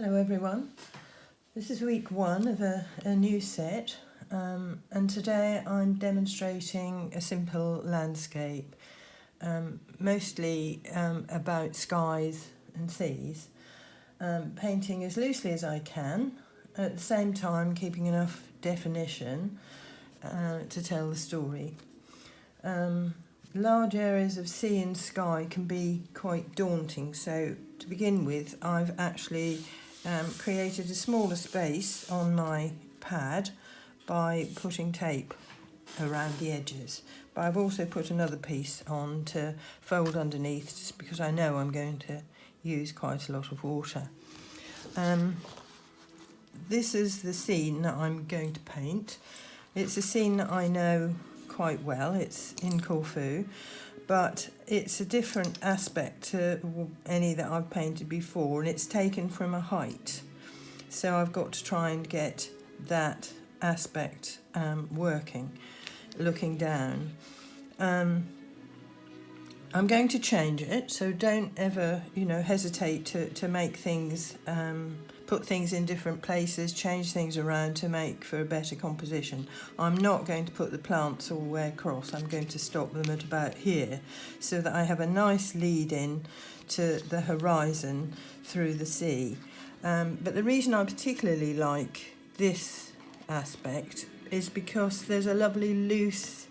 Hello everyone, this is week one of a new set and today I'm demonstrating a simple landscape, mostly about skies and seas, painting as loosely as I can, at the same time keeping enough definition to tell the story. Large areas of sea and sky can be quite daunting, so to begin with I've actually created a smaller space on my pad by putting tape around the edges, but I've also put another piece on to fold underneath just because I know I'm going to use quite a lot of water. This is the scene that I'm going to paint. It's a scene that I know quite well. It's in Corfu, but it's a different aspect to any that I've painted before, and it's taken from a height, so I've got to try and get that aspect working, looking down. I'm going to change it, so don't ever hesitate to make things, put things in different places, change things around to make for a better composition. I'm not going to put the plants all the way across. I'm going to stop them at about here so that I have a nice lead in to the horizon through the sea. But the reason I particularly like this aspect is because there's a lovely loose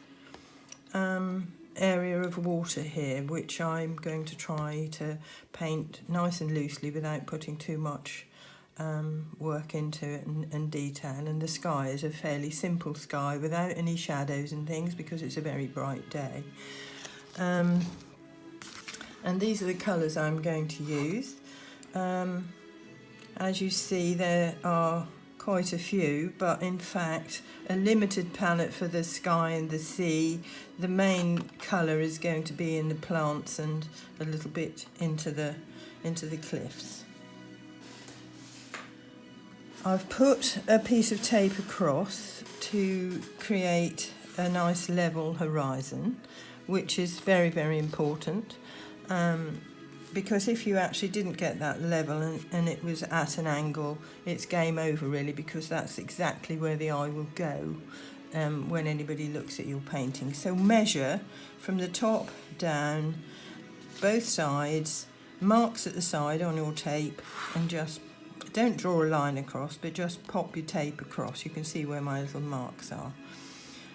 area of water here, which I'm going to try to paint nice and loosely without putting too much work into it and detail. And the sky is a fairly simple sky without any shadows and things because it's a very bright day. And these are the colours I'm going to use. As you see, there are quite a few, but in fact a limited palette for the sky and the sea. The main colour is going to be in the plants and a little bit into the cliffs. I've put a piece of tape across to create a nice level horizon, which is very, very important, because if you actually didn't get that level and it was at an angle, it's game over really, because that's exactly where the eye will go when anybody looks at your painting. So measure from the top down, both sides, marks at the side on your tape, and just don't draw a line across, but just pop your tape across. You can see where my little marks are,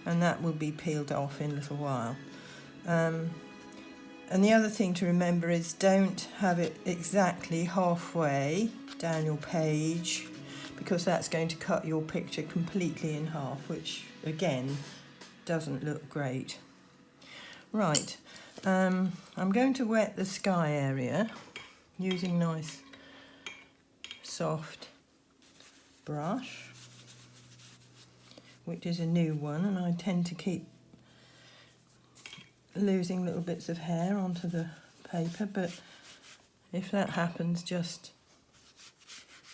and that will be peeled off in a little while. And the other thing to remember is don't have it exactly halfway down your page, because that's going to cut your picture completely in half, which again doesn't look great. Right, I'm going to wet the sky area using nice soft brush, which is a new one, and I tend to keep losing little bits of hair onto the paper, but if that happens, just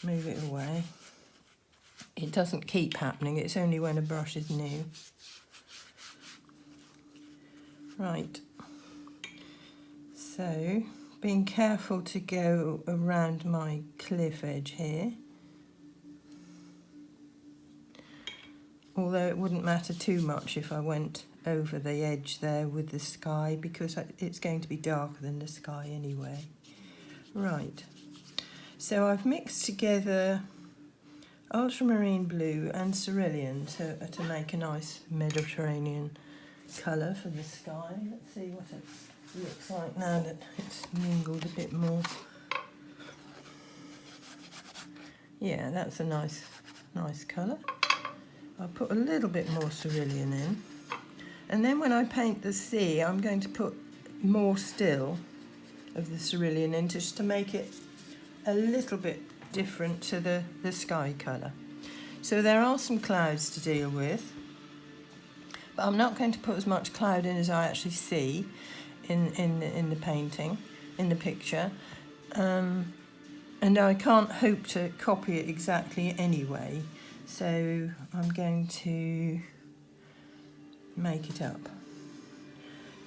move it away. It doesn't keep happening, it's only when a brush is new. Right, so being careful to go around my cliff edge here, although it wouldn't matter too much if I went over the edge there with the sky, because it's going to be darker than the sky anyway. Right, so I've mixed together ultramarine blue and cerulean to make a nice Mediterranean colour for the sky. Let's see what it looks like now that it's mingled a bit more. Yeah, that's a nice colour. I'll put a little bit more cerulean in. And then when I paint the sea, I'm going to put more still of the cerulean in, just to make it a little bit different to the sky colour. So there are some clouds to deal with, but I'm not going to put as much cloud in as I actually see in the painting, in the picture. And I can't hope to copy it exactly anyway, so I'm going to make it up.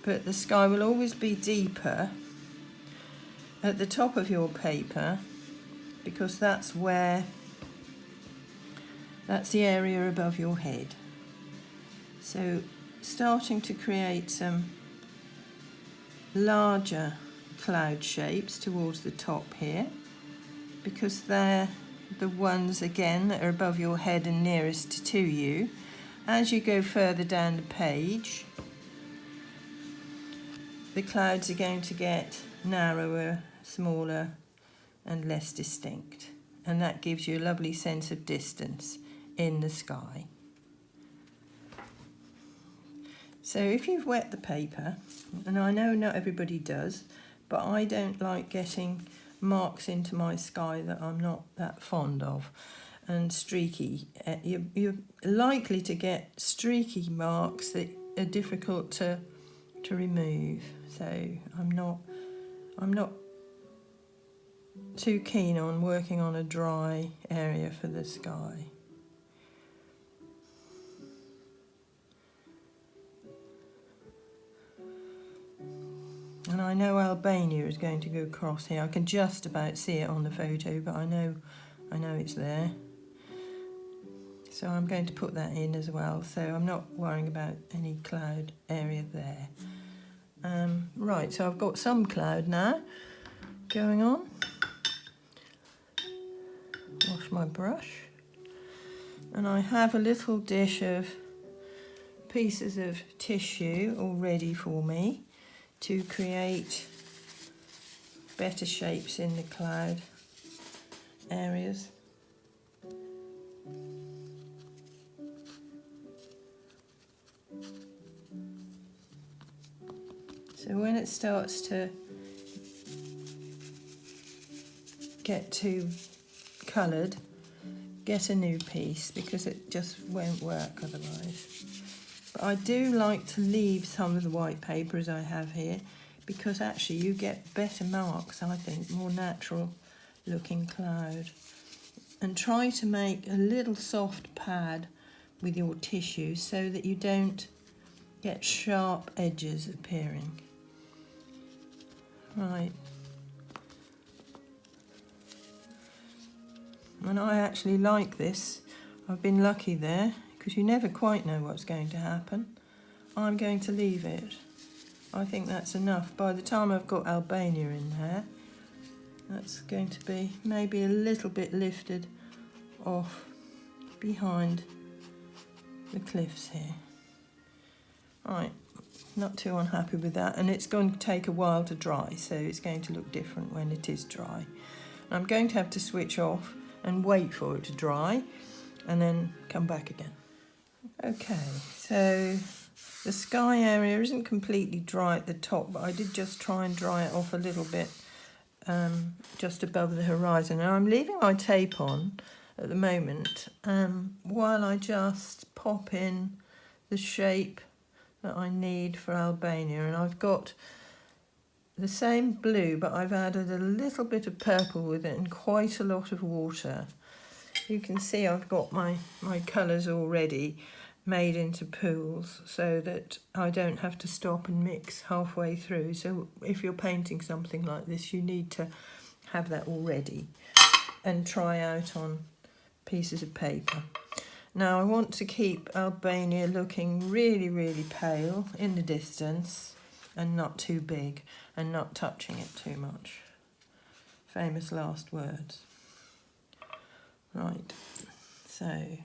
But the sky will always be deeper at the top of your paper because that's the area above your head. So starting to create some larger cloud shapes towards the top here, because they're the ones again that are above your head and nearest to you. As you go further down the page, the clouds are going to get narrower, smaller and less distinct, and that gives you a lovely sense of distance in the sky. So if you've wet the paper, and I know not everybody does, but I don't like getting marks into my sky that I'm not that fond of, and streaky. You're likely to get streaky marks that are difficult to remove. So I'm not too keen on working on a dry area for the sky. And I know Albania is going to go across here. I can just about see it on the photo, but I know it's there. So I'm going to put that in as well. So I'm not worrying about any cloud area there. Right, so I've got some cloud now going on. Wash my brush. And I have a little dish of pieces of tissue all ready for me to create better shapes in the cloud areas. So when it starts to get too coloured, get a new piece, because it just won't work otherwise. But I do like to leave some of the white paper as I have here, because actually you get better marks, I think, more natural looking cloud. And try to make a little soft pad with your tissue so that you don't get sharp edges appearing. Right. And I actually like this. I've been lucky there, because you never quite know what's going to happen. I'm going to leave it. I think that's enough. By the time I've got Albania in there, that's going to be maybe a little bit lifted off behind the cliffs here. Right, not too unhappy with that, and it's going to take a while to dry, so it's going to look different when it is dry. I'm going to have to switch off and wait for it to dry and then come back again. Okay, so the sky area isn't completely dry at the top, but I did just try and dry it off a little bit just above the horizon. Now I'm leaving my tape on at the moment while I just pop in the shape that I need for Albania. And I've got the same blue, but I've added a little bit of purple with it and quite a lot of water. You can see I've got my colours already made into pools so that I don't have to stop and mix halfway through. So if you're painting something like this, you need to have that already and try out on pieces of paper. Now I want to keep Albania looking really, really pale in the distance and not too big and not touching it too much. Famous last words. Right, so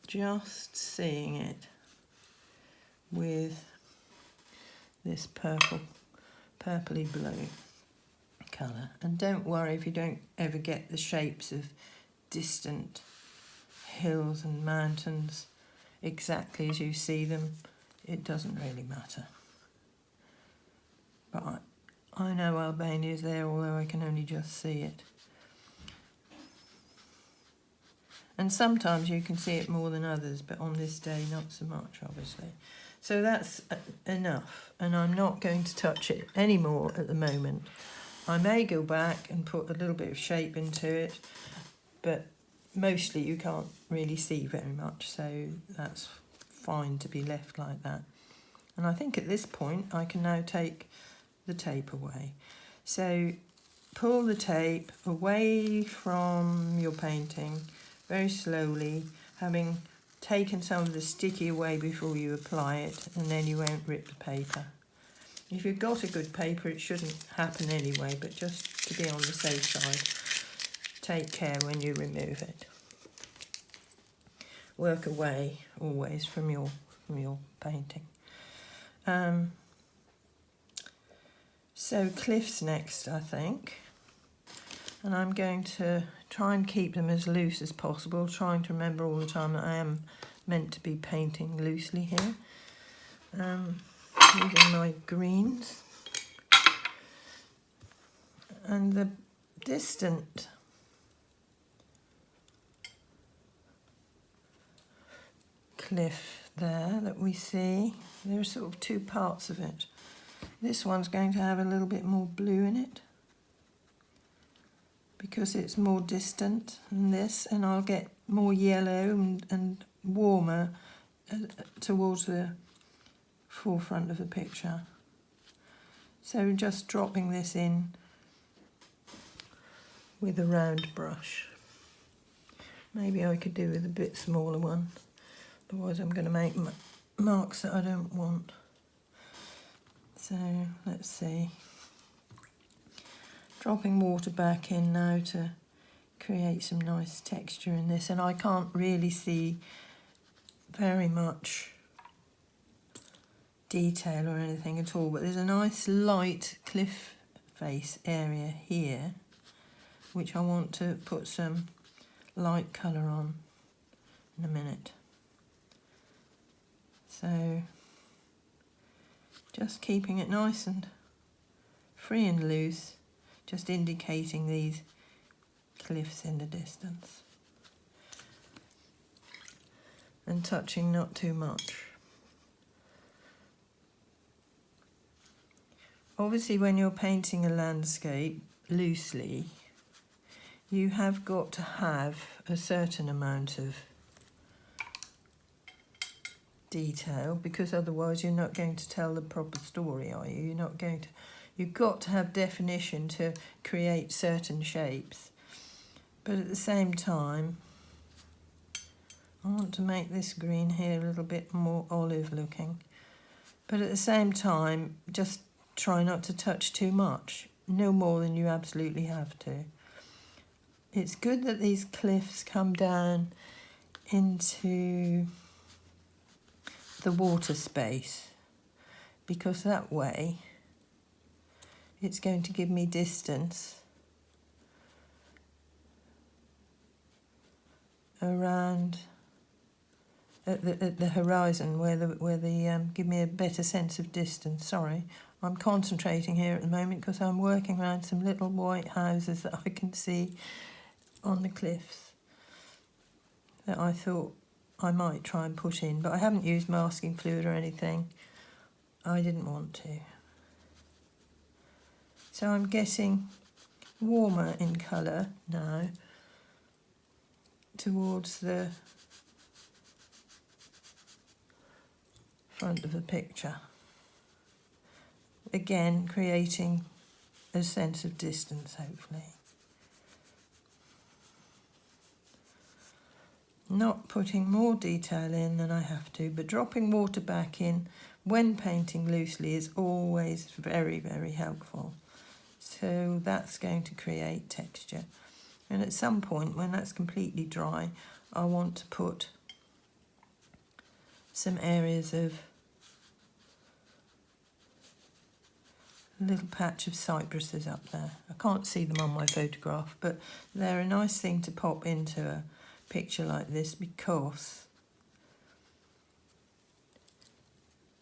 just seeing it with this purpley blue colour. And don't worry if you don't ever get the shapes of distant hills and mountains exactly as you see them. It doesn't really matter. But I know Albania is there, although I can only just see it. And sometimes you can see it more than others, but on this day not so much, obviously. So that's enough, and I'm not going to touch it anymore at the moment. I may go back and put a little bit of shape into it, but mostly you can't really see very much, so that's fine to be left like that. And I think at this point I can now take the tape away. So pull the tape away from your painting very slowly, having taken some of the sticky away before you apply it, and then you won't rip the paper. If you've got a good paper, it shouldn't happen anyway, but just to be on the safe side, take care when you remove it. Work away always from your painting. So cliffs next, I think. And I'm going to try and keep them as loose as possible, trying to remember all the time that I am meant to be painting loosely here. Using my greens. And the distant cliff there that we see, there are sort of two parts of it. This one's going to have a little bit more blue in it because it's more distant than this, and I'll get more yellow and warmer towards the forefront of the picture. So just dropping this in with a round brush. Maybe I could do with a bit smaller one, otherwise I'm going to make marks that I don't want. So let's see. Dropping water back in now to create some nice texture in this, and I can't really see very much detail or anything at all, but there's a nice light cliff face area here which I want to put some light colour on in a minute. So just keeping it nice and free and loose, just indicating these cliffs in the distance and touching not too much. Obviously when you're painting a landscape loosely, you have got to have a certain amount of detail, because otherwise you're not going to tell the proper story, are you? You've got to have definition to create certain shapes. But at the same time, I want to make this green here a little bit more olive looking. But at the same time, just try not to touch too much, no more than you absolutely have to. It's good that these cliffs come down into the water space, because that way it's going to give me distance around at the horizon where the give me a better sense of distance. Sorry, I'm concentrating here at the moment because I'm working around some little white houses that I can see on the cliffs that I thought I might try and put in, but I haven't used masking fluid or anything. I didn't want to. So I'm getting warmer in colour now towards the front of the picture. Again, creating a sense of distance, hopefully. Not putting more detail in than I have to, but dropping water back in when painting loosely is always very, very helpful. So that's going to create texture. And at some point, when that's completely dry, I want to put some areas of a little patch of cypresses up there. I can't see them on my photograph, but they're a nice thing to pop into a picture like this because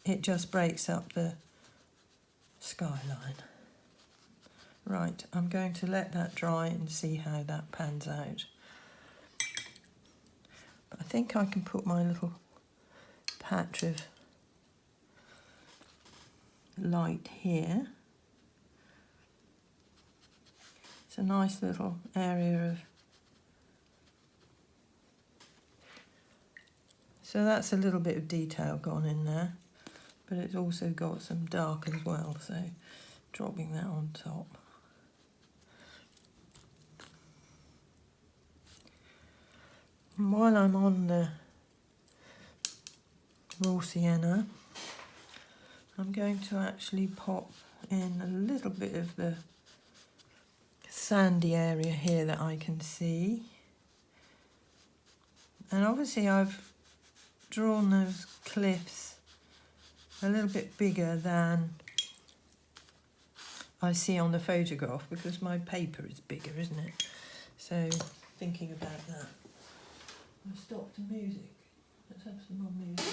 it just breaks up the skyline. Right, I'm going to let that dry and see how that pans out. But I think I can put my little patch of light here. It's a nice little area of... So that's a little bit of detail gone in there, but it's also got some dark as well, so dropping that on top. And while I'm on the raw sienna, I'm going to actually pop in a little bit of the sandy area here that I can see. And obviously I've drawn those cliffs a little bit bigger than I see on the photograph because my paper is bigger, isn't it? So thinking about that. I stopped the music. Let's have some more music.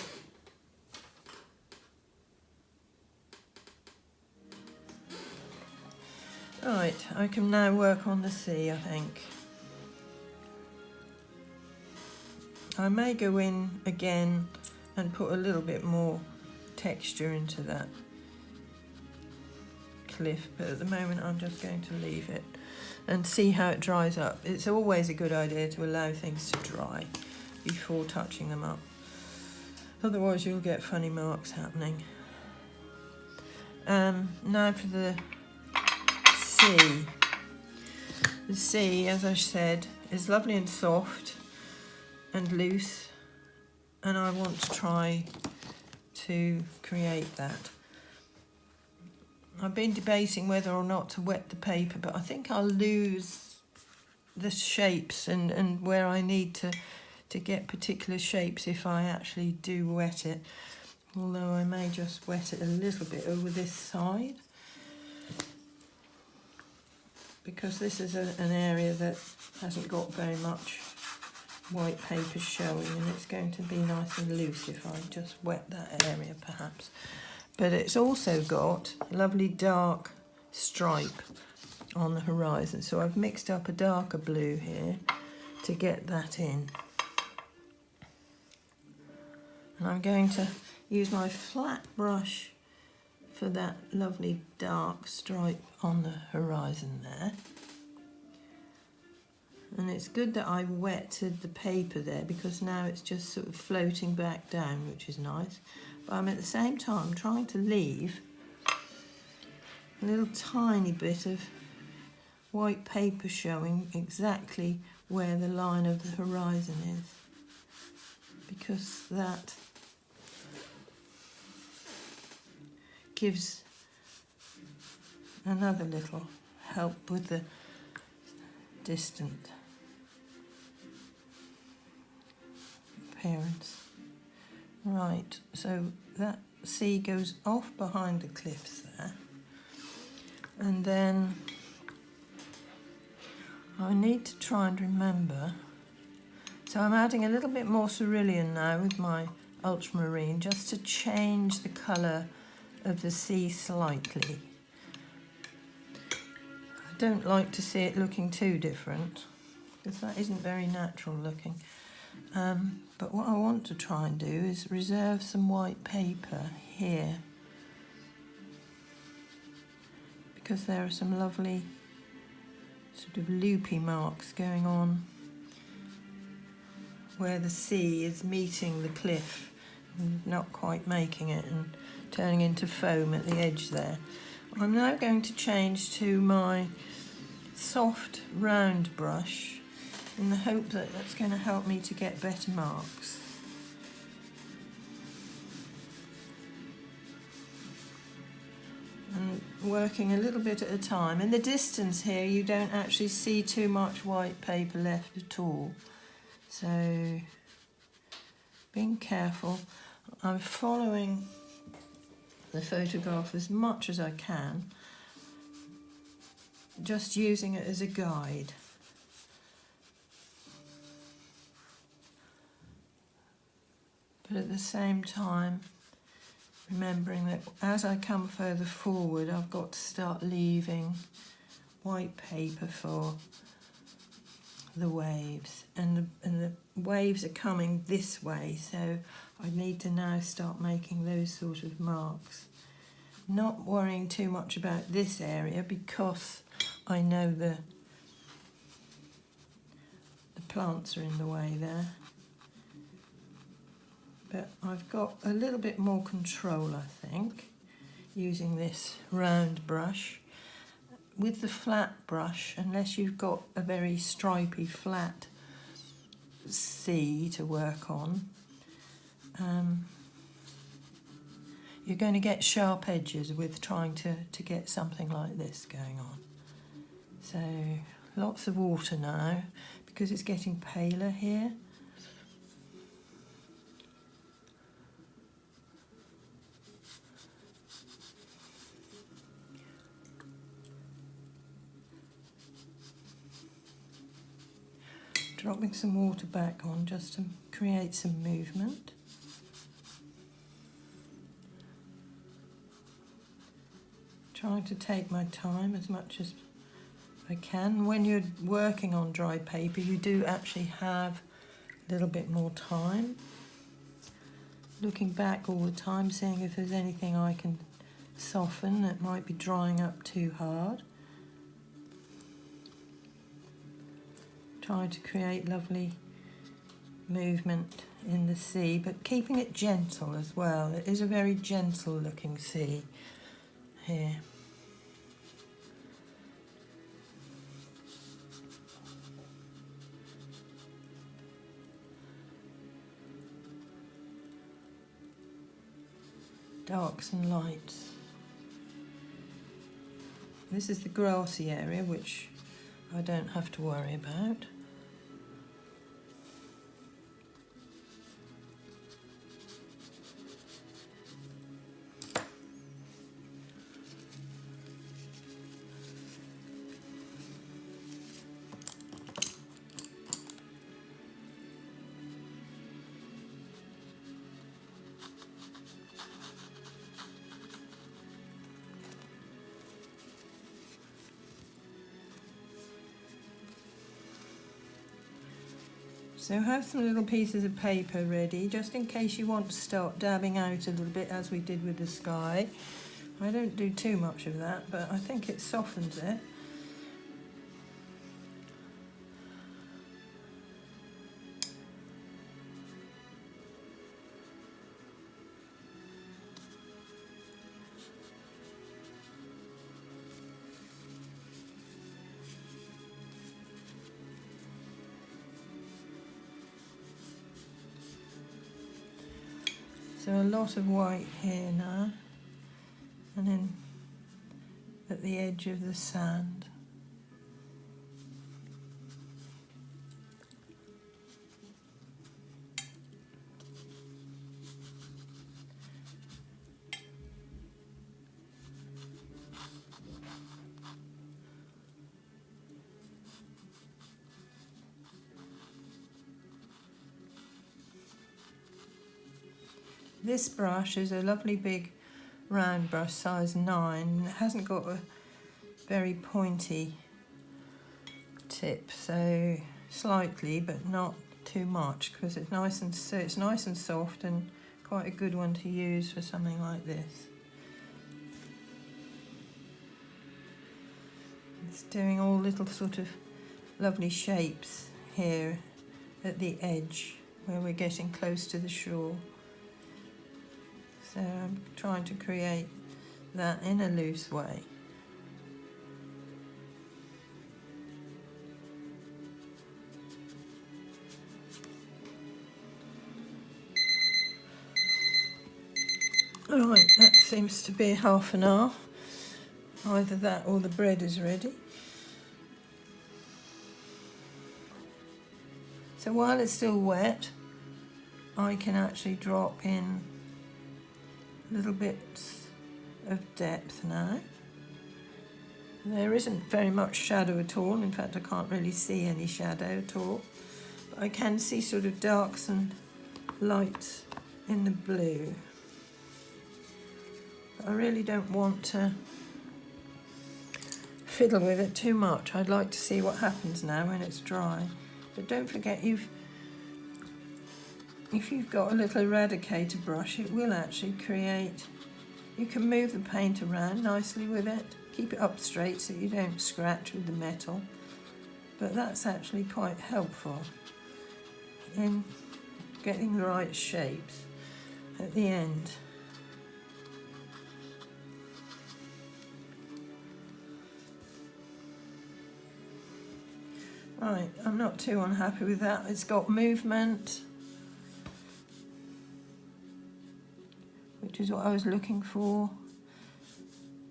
Right, I can now work on the sea, I think. I may go in again and put a little bit more texture into that cliff, but at the moment I'm just going to leave it and see how it dries up. It's always a good idea to allow things to dry before touching them up. Otherwise you'll get funny marks happening. Now for the sea. The sea, as I said, is lovely and soft and loose, and I want to try to create that. I've been debating whether or not to wet the paper, but I think I'll lose the shapes and where I need to get particular shapes if I actually do wet it, although I may just wet it a little bit over this side, because this is an area that hasn't got very much white paper showing, and it's going to be nice and loose if I just wet that area perhaps. But it's also got a lovely dark stripe on the horizon, so I've mixed up a darker blue here to get that in. And I'm going to use my flat brush for that lovely dark stripe on the horizon there. And it's good that I wetted the paper there, because now it's just sort of floating back down, which is nice. But I'm at the same time trying to leave a little tiny bit of white paper showing exactly where the line of the horizon is, because that gives another little help with the distant appearance. Right, so that sea goes off behind the cliffs there, and then I need to try and remember. So I'm adding a little bit more cerulean now with my ultramarine, just to change the colour of the sea slightly. I don't like to see it looking too different, because that isn't very natural looking. But what I want to try and do is reserve some white paper here, because there are some lovely sort of loopy marks going on where the sea is meeting the cliff and not quite making it and turning into foam at the edge there. I'm now going to change to my soft round brush in the hope that that's going to help me to get better marks. And working a little bit at a time. In the distance here you don't actually see too much white paper left at all, so being careful. I'm following the photograph as much as I can, just using it as a guide. But at the same time, remembering that as I come further forward, I've got to start leaving white paper for the waves, and the waves are coming this way, so I need to now start making those sort of marks. Not worrying too much about this area because I know the plants are in the way there. But I've got a little bit more control, I think, using this round brush. With the flat brush, unless you've got a very stripy flat sea to work on, you're going to get sharp edges with trying to get something like this going on. So lots of water now, because it's getting paler here. Dropping some water back on just to create some movement. Trying to take my time as much as I can. When you're working on dry paper, you do actually have a little bit more time. Looking back all the time, seeing if there's anything I can soften that might be drying up too hard. Trying to create lovely movement in the sea, but keeping it gentle as well. It is a very gentle looking sea here. Darks and lights. This is the grassy area, which I don't have to worry about. So have some little pieces of paper ready, just in case you want to start dabbing out a little bit, as we did with the sky. I don't do too much of that, but I think it softens it. So a lot of white here now, and then at the edge of the sand. This brush is a lovely big round brush, size 9. It hasn't got a very pointy tip, so slightly, but not too much, because it's nice and soft and quite a good one to use for something like this. It's doing all little sort of lovely shapes here at the edge where we're getting close to the shore. So I'm trying to create that in a loose way. Right, that seems to be half an hour. Either that or the bread is ready. So while it's still wet, I can actually drop in little bits of depth now. There isn't very much shadow at all. In fact, I can't really see any shadow at all. But I can see sort of darks and lights in the blue. But I really don't want to fiddle with it too much. I'd like to see what happens now when it's dry. But don't forget, if you've got a little eradicator brush, it will actually create, you can move the paint around nicely with it, keep it up straight so you don't scratch with the metal, but that's actually quite helpful in getting the right shapes at the end. Right, I'm not too unhappy with that. It's got movement, which is what I was looking for.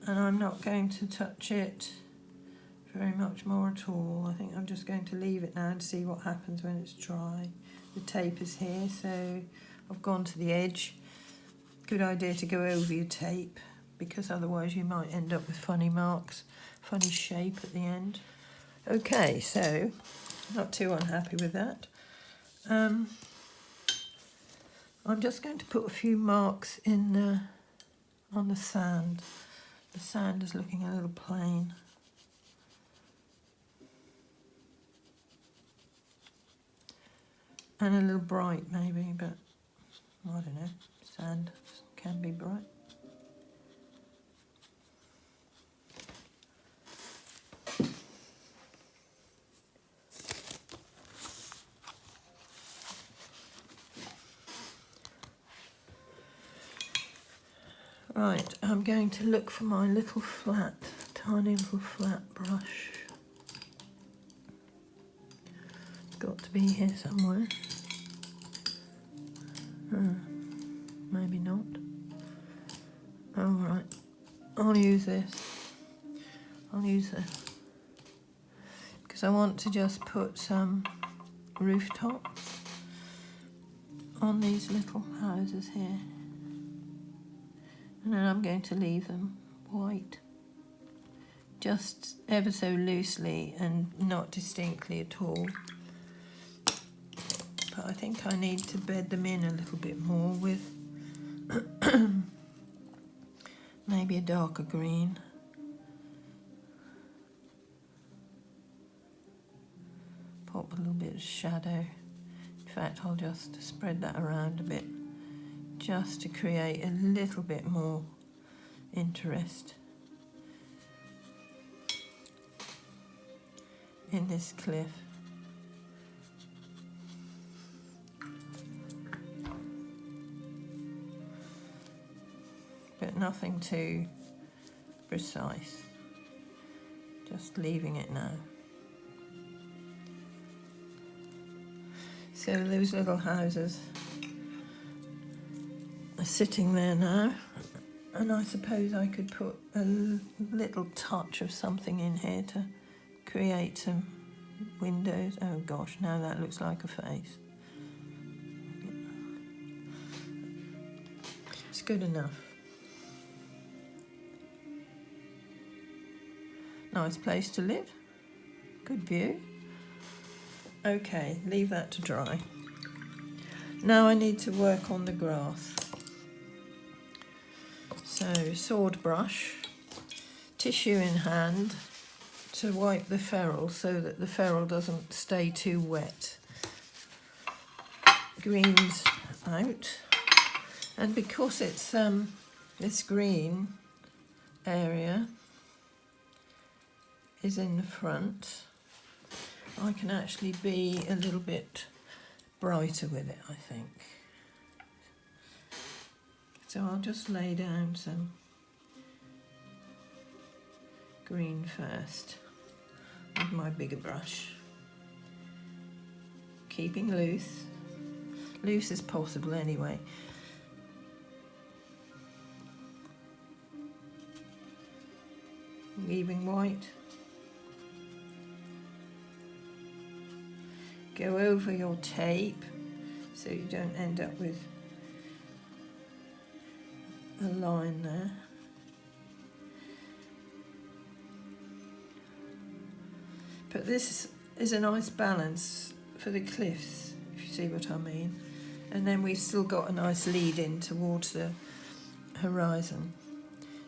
And I'm not going to touch it very much more at all. I think I'm just going to leave it now and see what happens when it's dry. The tape is here, so I've gone to the edge. Good idea to go over your tape, because otherwise you might end up with funny marks, funny shape at the end. Okay, so not too unhappy with that. I'm just going to put a few marks in on the sand. The sand is looking a little plain. And a little bright maybe, but I don't know, sand can be bright. Right, I'm going to look for my little flat, tiny little flat brush. It's got to be here somewhere. Maybe not. All right, I'll use this. I'll use this because I want to just put some rooftops on these little houses here. And then I'm going to leave them white, just ever so loosely and not distinctly at all. But I think I need to bed them in a little bit more with maybe a darker green. Pop a little bit of shadow. In fact, I'll just spread that around a bit, just to create a little bit more interest in this cliff. But nothing too precise, just leaving it now. So those little houses are sitting there now, and I suppose I could put a little touch of something in here to create some windows. Oh gosh, now that looks like a face. It's good enough. Nice place to live, good view. Okay, leave that to dry. Now I need to work on the grass. So sword brush, tissue in hand to wipe the ferrule so that the ferrule doesn't stay too wet. Greens out, and because it's this green area is in the front, I can actually be a little bit brighter with it, I think. So I'll just lay down some green first with my bigger brush. Keeping loose as possible anyway. Leaving white. Go over your tape so you don't end up with a line there. But this is a nice balance for the cliffs, if you see what I mean. And then we've still got a nice lead in towards the horizon.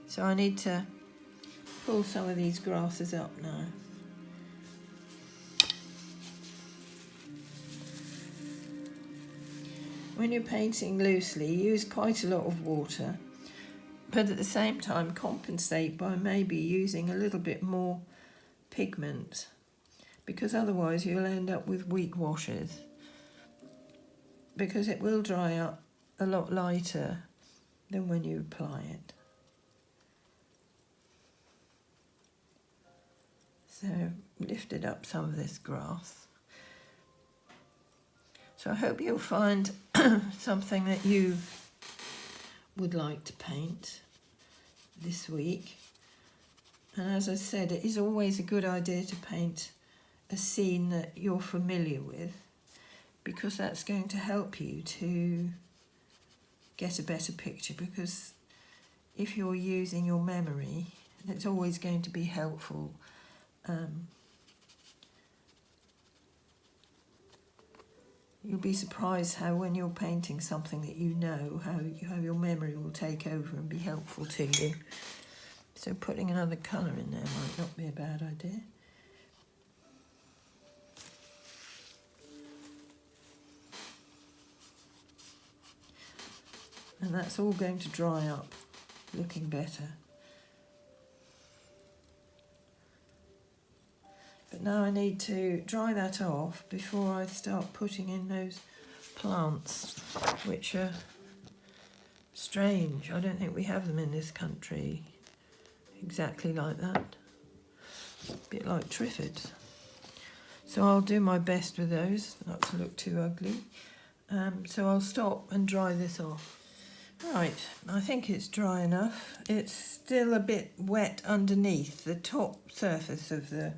So I need to pull some of these grasses up now. When you're painting loosely, use quite a lot of water, but at the same time compensate by maybe using a little bit more pigment, because otherwise you'll end up with weak washes, because it will dry up a lot lighter than when you apply it. So lifted up some of this grass. So I hope you'll find something that you would like to paint this week. And as I said, it is always a good idea to paint a scene that you're familiar with, because that's going to help you to get a better picture, because if you're using your memory, it's always going to be helpful. You'll be surprised how when you're painting something that you know, how your memory will take over and be helpful to you. So putting another colour in there might not be a bad idea. And that's all going to dry up, looking better. But now I need to dry that off before I start putting in those plants, which are strange. I don't think we have them in this country exactly like that. A bit like triffids. So I'll do my best with those, not to look too ugly. So I'll stop and dry this off. Right, I think it's dry enough. It's still a bit wet underneath. The top surface of the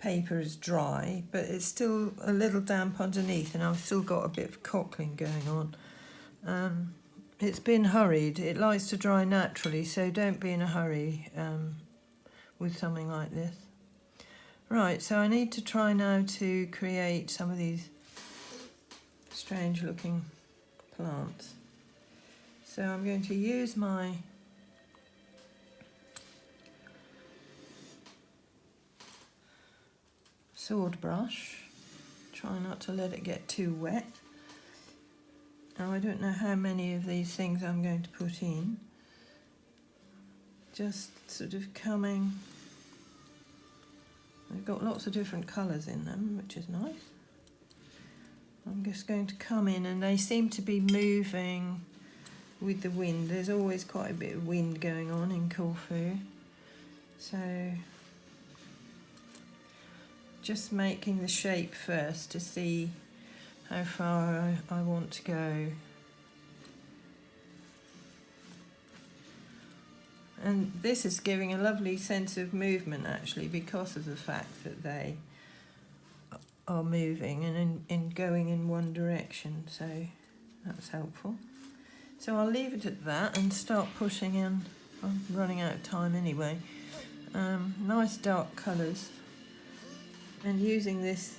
paper is dry, but it's still a little damp underneath, and I've still got a bit of cockling going on. It's been hurried. It likes to dry naturally, so don't be in a hurry with something like this. Right, so I need to try now to create some of these strange looking plants. So I'm going to use my sword brush. Try not to let it get too wet. Now I don't know how many of these things I'm going to put in. Just sort of coming. They've got lots of different colours in them, which is nice. I'm just going to come in, and they seem to be moving with the wind. There's always quite a bit of wind going on in Corfu. So just making the shape first to see how far I want to go. And this is giving a lovely sense of movement actually, because of the fact that they are moving and in going in one direction, so that's helpful. So I'll leave it at that and start putting in. I'm running out of time anyway. Nice dark colours, and using this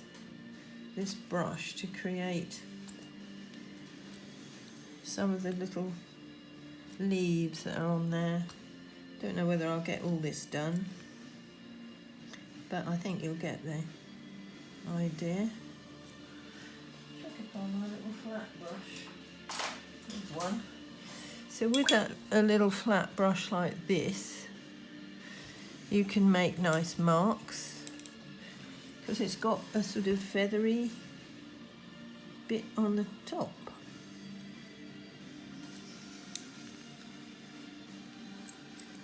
brush to create some of the little leaves that are on there. Don't know whether I'll get all this done, but I think you'll get the idea. Check upon my little flat brush. There's one. So with a little flat brush like this, you can make nice marks, because it's got a sort of feathery bit on the top.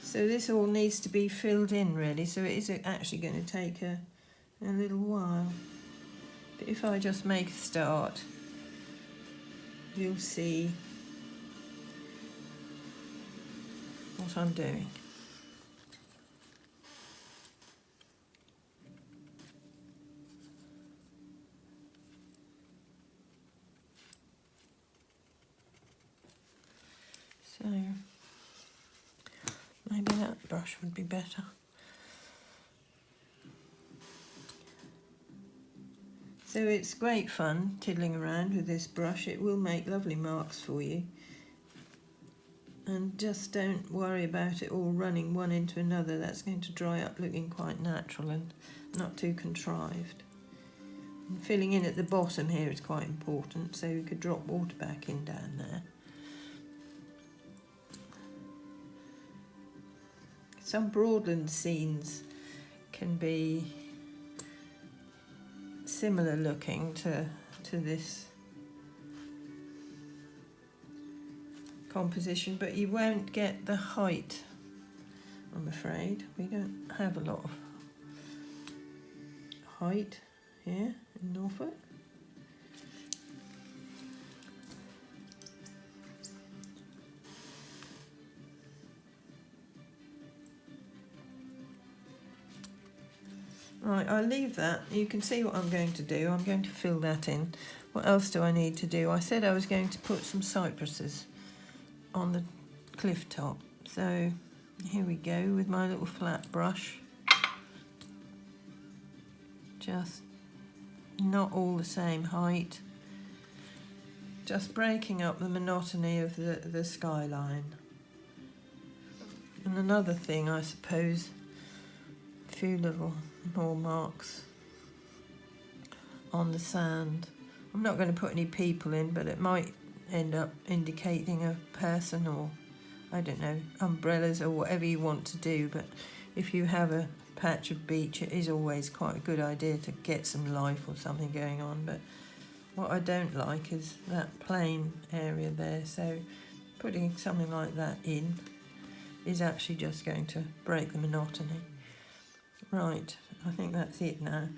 So this all needs to be filled in really, so it is actually going to take a little while. But if I just make a start, you'll see what I'm doing. So maybe that brush would be better. So it's great fun tiddling around with this brush. It will make lovely marks for you. And just don't worry about it all running one into another. That's going to dry up looking quite natural and not too contrived. And filling in at the bottom here is quite important, so you could drop water back in down there. Some Broadland scenes can be similar looking to this composition, but you won't get the height, I'm afraid. We don't have a lot of height here in Norfolk. Right, I'll leave that. You can see what I'm going to do. I'm going to fill that in. What else do I need to do? I said I was going to put some cypresses on the cliff top. So here we go with my little flat brush. Just not all the same height. Just breaking up the monotony of the skyline. And another thing, I suppose, a few little more marks on the sand. I'm not going to put any people in, but it might end up indicating a person, or I don't know, umbrellas or whatever you want to do. But if you have a patch of beach, it is always quite a good idea to get some life or something going on. But what I don't like is that plain area there, so putting something like that in is actually just going to break the monotony. Right, I think that's it now.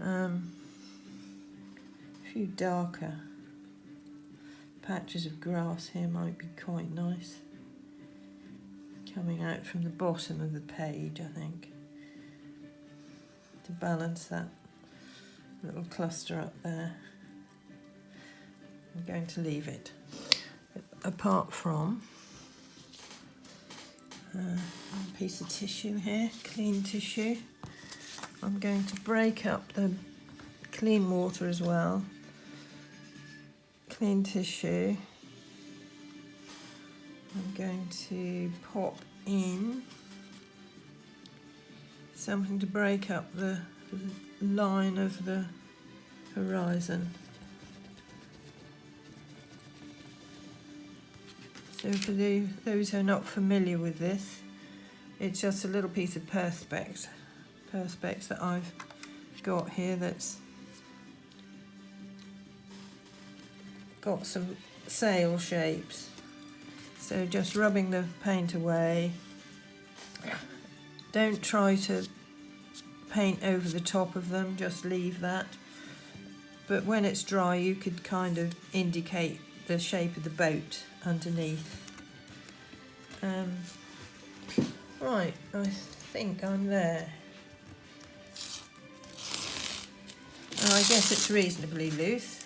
A few darker patches of grass here might be quite nice. Coming out from the bottom of the page, I think, to balance that little cluster up there. I'm going to leave it. Apart from a piece of tissue here, clean tissue. I'm going to break up the clean water as well. Clean tissue. I'm going to pop in something to break up the line of the horizon. So for those who are not familiar with this, it's just a little piece of perspex that I've got here that's got some sail shapes. So just rubbing the paint away. Don't try to paint over the top of them, just leave that. But when it's dry, you could kind of indicate the shape of the boat underneath. Right, I think I'm there. And I guess it's reasonably loose.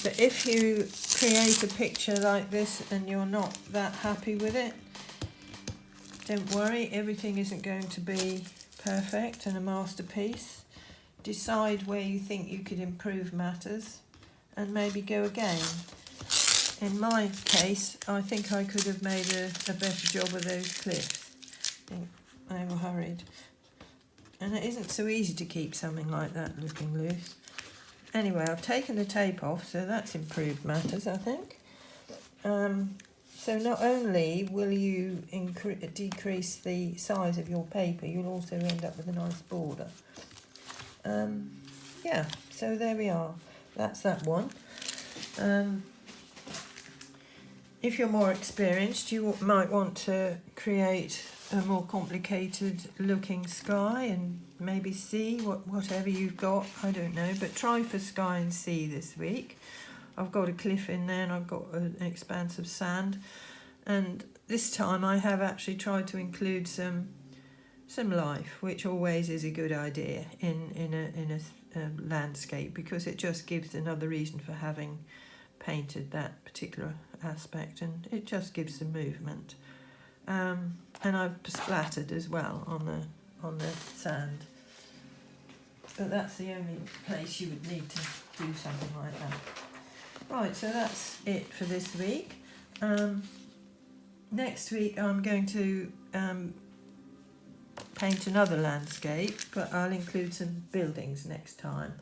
But if you create a picture like this and you're not that happy with it, don't worry, everything isn't going to be perfect and a masterpiece. Decide where you think you could improve matters and maybe go again. In my case, I think I could have made a better job of those cliffs. I think they were hurried. And it isn't so easy to keep something like that looking loose. Anyway, I've taken the tape off, so that's improved matters, I think. So not only will you decrease the size of your paper, you'll also end up with a nice border. Yeah, so there we are. That's that one. If you're more experienced, you might want to create a more complicated looking sky and maybe sea, whatever you've got, I don't know. But try for sky and sea this week. I've got a cliff in there and I've got an expanse of sand. And this time I have actually tried to include some life, which always is a good idea in a landscape, because it just gives another reason for having painted that particular aspect, and it just gives some movement. And I've splattered as well on the sand, but that's the only place you would need to do something like that. Right, so that's it for this week. Next week I'm going to paint another landscape, but I'll include some buildings next time.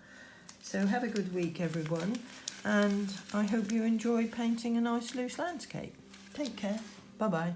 So have a good week, everyone, and I hope you enjoy painting a nice loose landscape. Take care. Bye-bye.